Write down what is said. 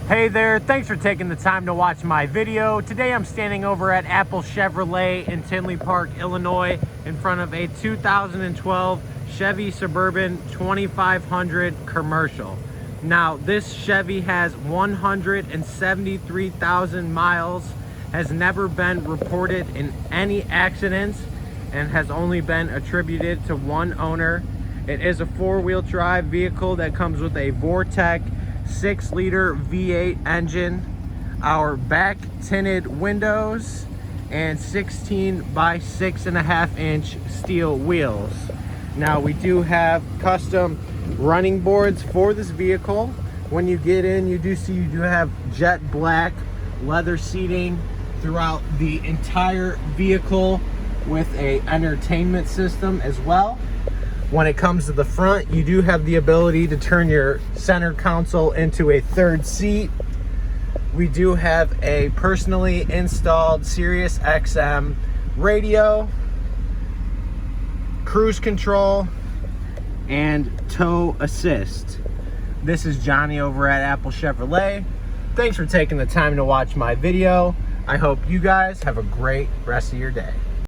Hey there, thanks for taking the time to watch my video. Today I'm standing over at Apple Chevrolet in Tinley Park, Illinois, in front of a 2012 Chevy Suburban 2500 commercial. Now, this Chevy has 173,000 miles, has never been reported in any accidents, and has only been attributed to one owner. It is a four-wheel drive vehicle that comes with a Vortec 6-liter V8 engine, our back tinted windows, and 16 by 6.5 inch steel wheels. Now we do have custom running boards for this vehicle. When you get in, you do have jet black leather seating throughout the entire vehicle with a entertainment system as well. When it comes to the front, you do have the ability to turn your center console into a third seat. We do have a personally installed Sirius XM radio, cruise control, and tow assist. This is Johnny over at Apple Chevrolet. Thanks for taking the time to watch my video. I hope you guys have a great rest of your day.